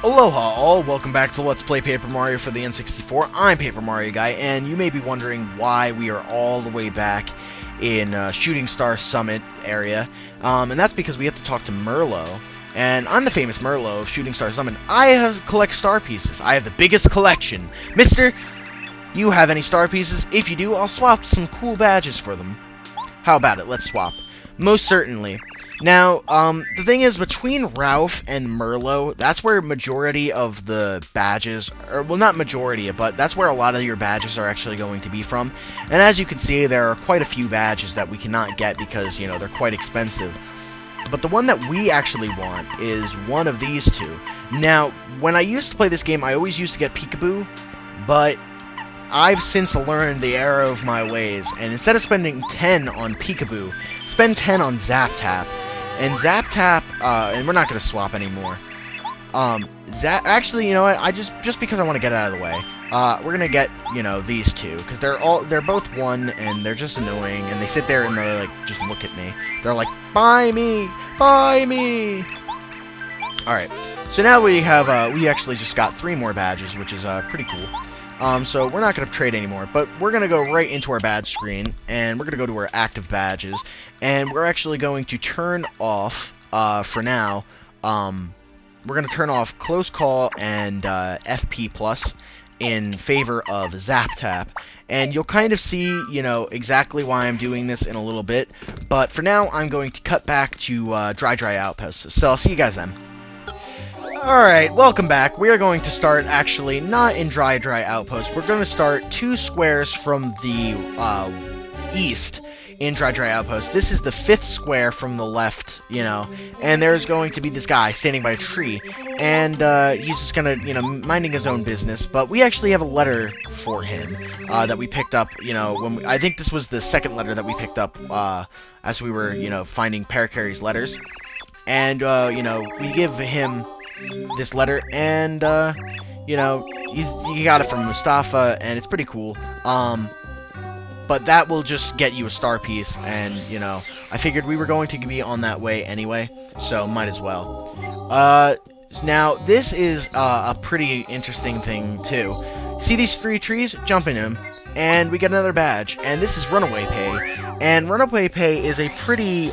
Aloha all, welcome back to Let's Play Paper Mario for the N64. I'm Paper Mario Guy, and you may be wondering why we are all the way back in Shooting Star Summit area, and that's because we have to talk to Merlo, and I'm the famous Merlo of Shooting Star Summit. I collect star pieces. I have the biggest collection. Mister, you have any star pieces? If you do, I'll swap some cool badges for them. How about it? Let's swap. Most certainly. Now, the thing is, between Ralph and Merlo, that's where majority of the badges, or, well, not majority, but that's where a lot of your badges are actually going to be from. And as you can see, there are quite a few badges that we cannot get because, you know, they're quite expensive. But the one that we actually want is one of these two. Now, when I used to play this game, I always used to get Peekaboo, but I've since learned the error of my ways, and instead of spending 10 on Peekaboo, spend 10 on Zap Tap. And Zap Tap, and we're not going to swap anymore. Actually, you know what, just because I want to get it out of the way, we're going to get, you know, these two, because they're both one, and they're just annoying, and they sit there and they're like, just look at me. They're like, buy me! Buy me! Alright, so now we have, we actually just got 3 more badges, which is, pretty cool. So we're not going to trade anymore, but we're going to go right into our badge screen, and we're going to go to our active badges, and we're actually going to turn off, for now, we're going to turn off Close Call and FP Plus in favor of Zap Tap, and you'll kind of see, you know, exactly why I'm doing this in a little bit, but for now, I'm going to cut back to Dry Outposts, so I'll see you guys then. Alright, welcome back. We are going to start, actually, not in Dry Outpost. We're going to start 2 squares from the east in Dry Outpost. This is the 5th square from the left, you know, and there's going to be this guy standing by a tree, and he's just going to, you know, minding his own business, but we actually have a letter for him that we picked up, you know, when I think this was the 2nd letter that we picked up as we were, you know, finding Parakarry's letters, and, you know, we give him this letter, and, you know, you got it from Mustafa, and it's pretty cool, but that will just get you a star piece, and, you know, I figured we were going to be on that way anyway, so might as well. Now, this is, a pretty interesting thing, too. See these 3 trees? Jump in them, and we get another badge, and this is Runaway Pay, and Runaway Pay is a pretty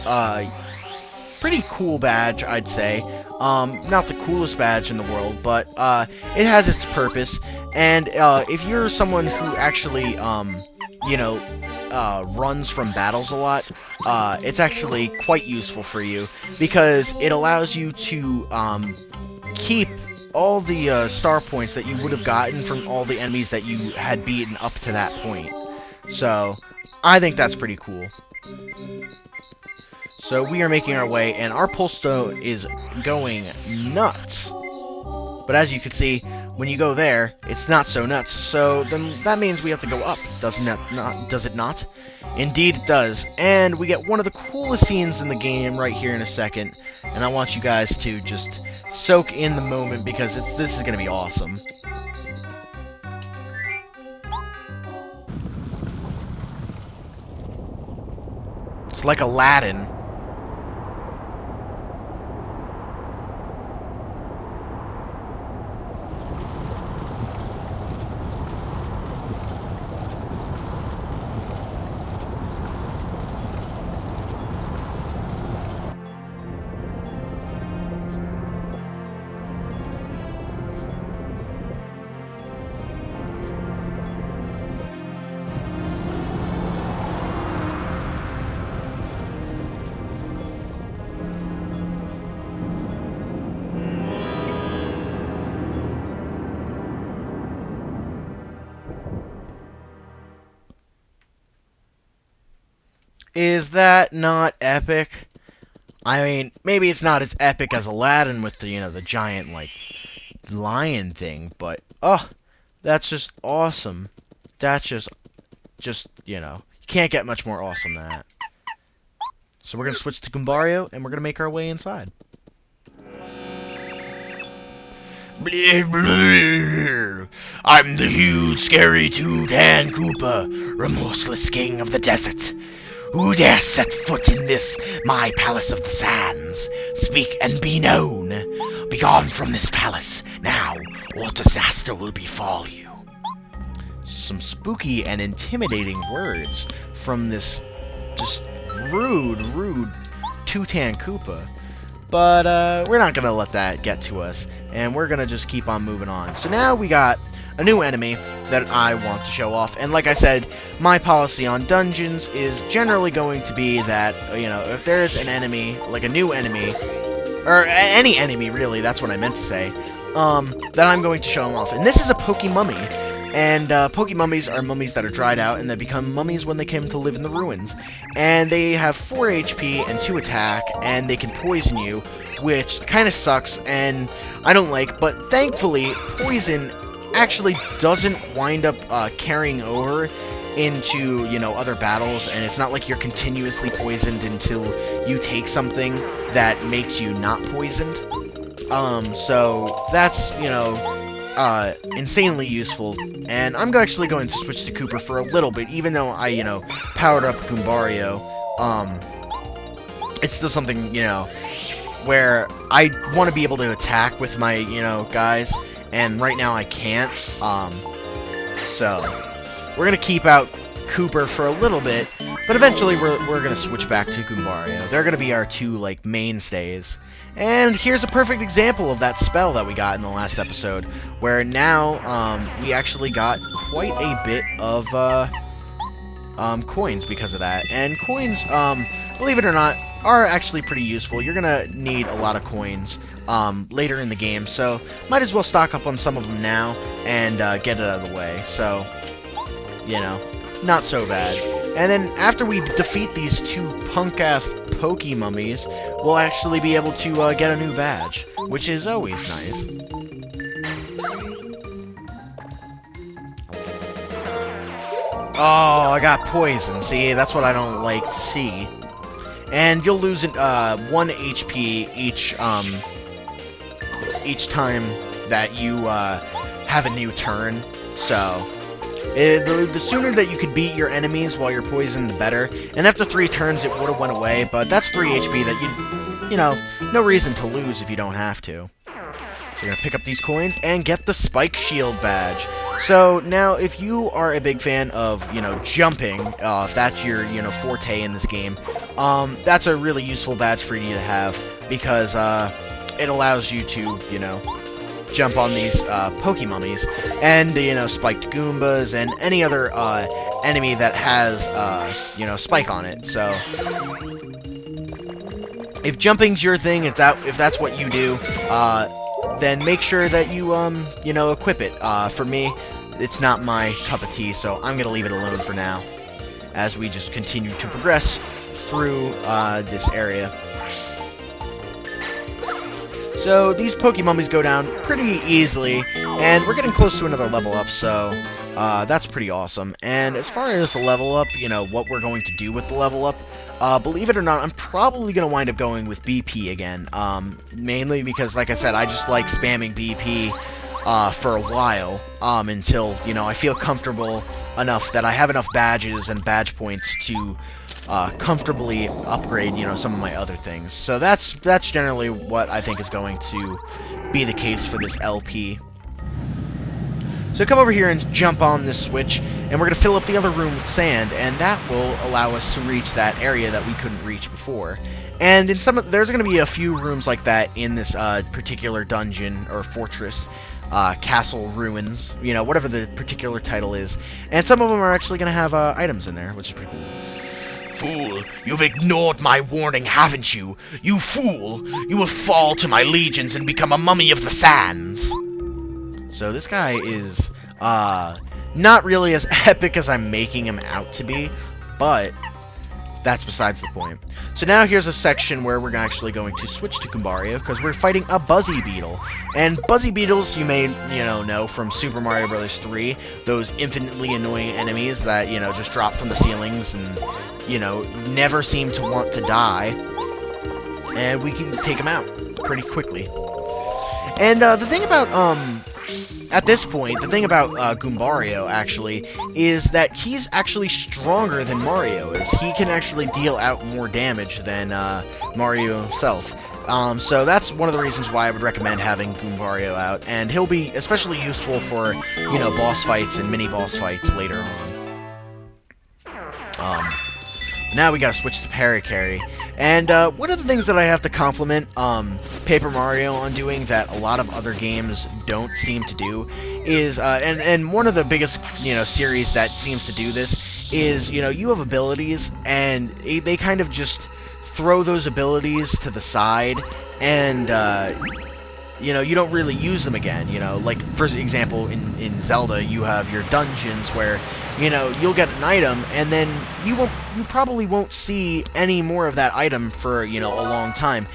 cool badge, I'd say. Not the coolest badge in the world, but it has its purpose, and if you're someone who actually, you know, runs from battles a lot, it's actually quite useful for you, because it allows you to keep all the star points that you would have gotten from all the enemies that you had beaten up to that point. So, I think that's pretty cool. So we are making our way, and our pull stone is going nuts. But as you can see, when you go there, it's not so nuts. So then that means we have to go up, does it not? Indeed it does. And we get one of the coolest scenes in the game right here in a second. And I want you guys to just soak in the moment, because this is going to be awesome. It's like Aladdin. Is that not epic? I mean, maybe it's not as epic as Aladdin with the, you know, the giant, like, lion thing, but, oh, that's just awesome. That's just, you know, you can't get much more awesome than that. So we're going to switch to Goombario, and we're going to make our way inside. Bleh, bleh. I'm the huge, scary two-hand Koopa, remorseless king of the desert. Who dare set foot in this, my palace of the sands? Speak and be known. Begone from this palace, now, or disaster will befall you. Some spooky and intimidating words from this just rude Tutan Koopa. But we're not going to let that get to us, and we're going to just keep on moving on. So now we got a new enemy that I want to show off, and like I said, my policy on dungeons is generally going to be that, you know, if there's an enemy, like a new enemy, or any enemy really, that's what I meant to say, that I'm going to show them off. And this is a Pokemummy. And Pokemummies are mummies that are dried out, and they become mummies when they came to live in the ruins. And they have 4 HP and 2 attack, and they can poison you, which kind of sucks, and I don't like. But thankfully, poison actually doesn't wind up carrying over into, you know, other battles, and it's not like you're continuously poisoned until you take something that makes you not poisoned. So that's, you know, insanely useful, and I'm actually going to switch to Koopa for a little bit, even though I, you know, powered up Goombario. It's still something, you know, where I want to be able to attack with my, you know, guys, and right now I can't, so we're gonna keep out Koopa for a little bit, but eventually we're gonna switch back to Goombario. They're gonna be our 2, like, mainstays. And here's a perfect example of that spell that we got in the last episode, where now, we actually got quite a bit of, coins because of that. And coins, believe it or not, are actually pretty useful. You're gonna need a lot of coins, later in the game, so might as well stock up on some of them now, and, get it out of the way. So, you know, not so bad. And then, after we defeat these 2 punk-ass Pokemummies, we'll actually be able to get a new badge, which is always nice. Oh, I got poison. See, that's what I don't like to see. And you'll lose 1 HP each time that you have a new turn. So the sooner that you could beat your enemies while you're poisoned, the better. And after 3 turns, it would have went away, but that's 3 HP that you know, no reason to lose if you don't have to. So you're gonna pick up these coins and get the Spike Shield badge. So now, if you are a big fan of, you know, jumping, if that's your, you know, forte in this game, that's a really useful badge for you to have, because it allows you to, you know, jump on these Pokemummies and, you know, spiked Goombas and any other enemy that has, you know, spike on it. So if jumping's your thing, if that's what you do, then make sure that you, you know, equip it. For me, it's not my cup of tea, so I'm gonna leave it alone for now, as we just continue to progress through this area. So these Pokemummies go down pretty easily, and we're getting close to another level up, so that's pretty awesome. And as far as the level up, you know, what we're going to do with the level up, believe it or not, I'm probably going to wind up going with BP again, mainly because, like I said, I just like spamming BP for a while, until, you know, I feel comfortable enough that I have enough badges and badge points to comfortably upgrade, you know, some of my other things. So that's generally what I think is going to be the case for this LP. So come over here and jump on this switch, and we're going to fill up the other room with sand, and that will allow us to reach that area that we couldn't reach before. And in there's going to be a few rooms like that in this particular dungeon or fortress, castle ruins, you know, whatever the particular title is. And some of them are actually going to have items in there, which is pretty cool. Fool, you've ignored my warning, haven't you? You fool! You will fall to my legions and become a mummy of the sands! So this guy is, not really as epic as I'm making him out to be, but that's besides the point. So now here's a section where we're actually going to switch to Goombario, because we're fighting a Buzzy Beetle. And Buzzy Beetles, you may, you know from Super Mario Bros. 3, those infinitely annoying enemies that, you know, just drop from the ceilings and, you know, never seem to want to die. And we can take them out pretty quickly. And the thing about, at this point, the thing about Goombario, actually, is that he's actually stronger than Mario is. He can actually deal out more damage than Mario himself. So that's one of the reasons why I would recommend having Goombario out, and he'll be especially useful for, you know, boss fights and mini-boss fights later on. Now we gotta switch to Parakarry. And one of the things that I have to compliment Paper Mario on doing that a lot of other games don't seem to do is, and one of the biggest, you know, series that seems to do this is, you know, you have abilities, and they kind of just throw those abilities to the side, and, you know, you don't really use them again, you know, like, for example, in Zelda, you have your dungeons where, you know, you'll get an item, and then you probably won't see any more of that item for, you know, a long time.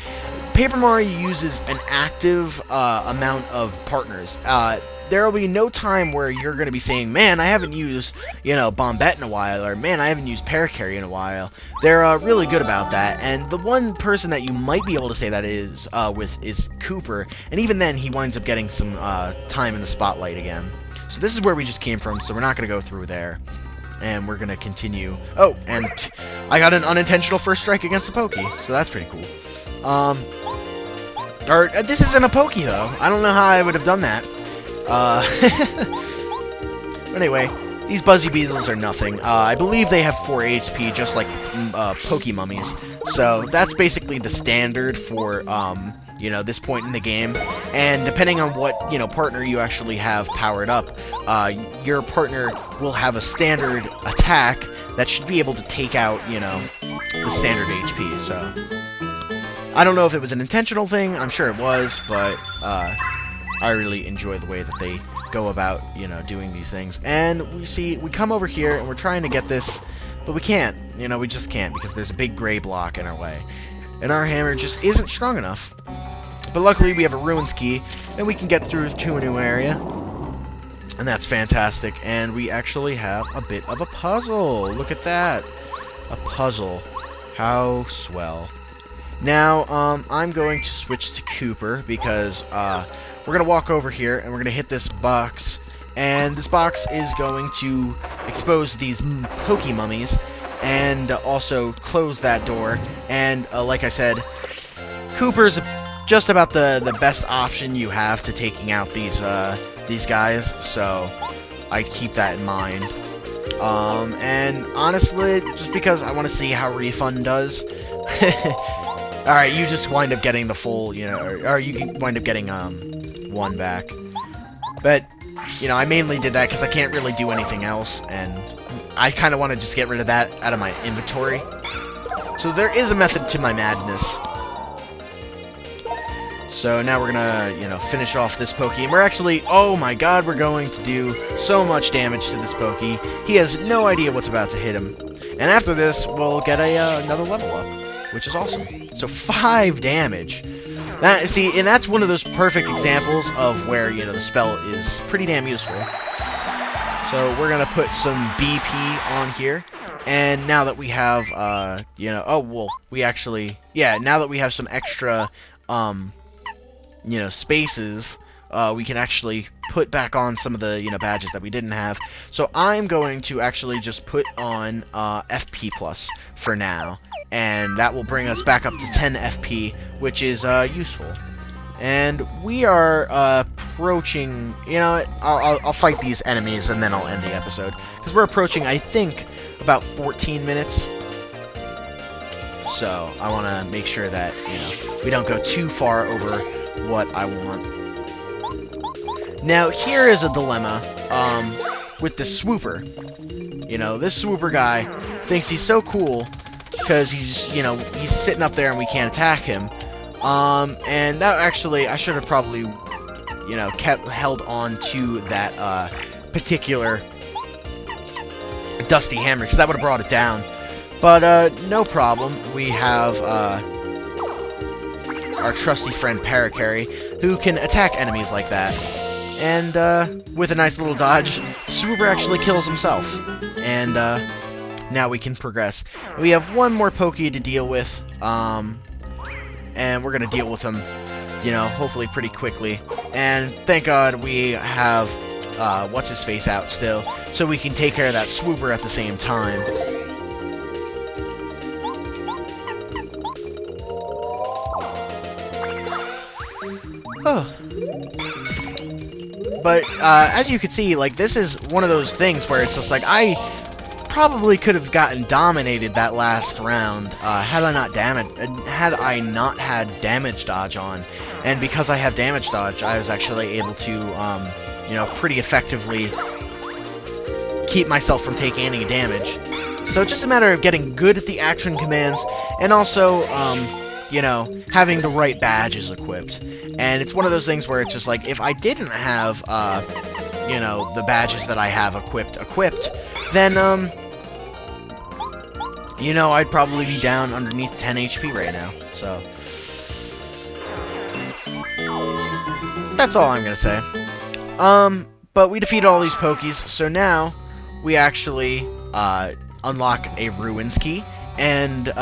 Paper Mario uses an active amount of partners. There will be no time where you're going to be saying, man, I haven't used, you know, Bombette in a while, or man, I haven't used Parakarry in a while. They're really good about that, and the one person that you might be able to say that is with is Cooper, and even then he winds up getting some time in the spotlight again. So this is where we just came from, so we're not going to go through there. And we're going to continue. Oh, and I got an unintentional first strike against the Pokey, so that's pretty cool. Or, this isn't a Pokey, though. I don't know how I would have done that. Anyway, these Buzzy Beetles are nothing. I believe they have 4 HP, just like Poke Mummies. So that's basically the standard for, you know, this point in the game. And depending on what, you know, partner you actually have powered up, your partner will have a standard attack that should be able to take out, you know, the standard HP. So I don't know if it was an intentional thing. I'm sure it was, but I really enjoy the way that they go about, you know, doing these things. And we come over here and we're trying to get this, but we can't. You know, we just can't because there's a big gray block in our way. And our hammer just isn't strong enough. But luckily we have a Ruins Key, and we can get through to a new area. And that's fantastic. And we actually have a bit of a puzzle. Look at that. A puzzle. How swell. Now, I'm going to switch to Cooper because we're going to walk over here and we're going to hit this box. And this box is going to expose these Poke Mummies and also close that door. And like I said, Cooper's just about the best option you have to taking out these guys, so I keep that in mind. And honestly, just because I want to see how Refund does. Alright, you just wind up getting the full, you know, or you can wind up getting 1 back. But, you know, I mainly did that because I can't really do anything else, and I kind of want to just get rid of that out of my inventory. So there is a method to my madness. So now we're gonna, you know, finish off this Pokey, and we're actually, oh my god, we're going to do so much damage to this Pokey. He has no idea what's about to hit him. And after this, we'll get another level up, which is awesome. So 5 damage. See, and that's one of those perfect examples of where, you know, the spell is pretty damn useful. So we're gonna put some BP on here. And now that we have, you know, oh, well, we actually, yeah, now that we have some extra, you know, spaces, we can actually put back on some of the, you know, badges that we didn't have. So I'm going to actually just put on FP Plus for now, and that will bring us back up to 10 FP, which is useful. And we are approaching, you know, I'll fight these enemies and then I'll end the episode, because we're approaching, I think, about 14 minutes. So I want to make sure that, you know, we don't go too far over what I want. Now, here is a dilemma with the Swooper. You know, this Swooper guy thinks he's so cool because he's, you know, he's sitting up there and we can't attack him. And that actually, I should have probably, you know, held on to that particular Dusty Hammer, because that would have brought it down. But no problem. We have our trusty friend Parakarry, who can attack enemies like that. And with a nice little dodge, Swooper actually kills himself. And now we can progress. We have one more Pokey to deal with, and we're going to deal with him, you know, hopefully pretty quickly. And thank God we have What's-His-Face out still, so we can take care of that Swooper at the same time. Oh. But, as you can see, like, this is one of those things where it's just like, I probably could have gotten dominated that last round, had I not had damage dodge on. And because I have damage dodge, I was actually able to, you know, pretty effectively keep myself from taking any damage. So it's just a matter of getting good at the action commands, and also, you know, having the right badges equipped. And it's one of those things where it's just like, if I didn't have, you know, the badges that I have equipped, then, you know, I'd probably be down underneath 10 HP right now. So, that's all I'm gonna say. But we defeated all these Pokies, so now we actually, unlock a Ruins key, and,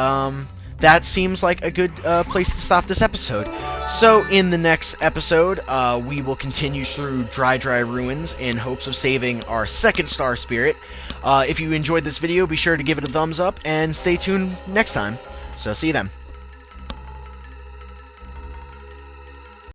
that seems like a good place to stop this episode. So, in the next episode, we will continue through Dry Ruins in hopes of saving our second Star Spirit. If you enjoyed this video, be sure to give it a thumbs up, and stay tuned next time. So, see you then.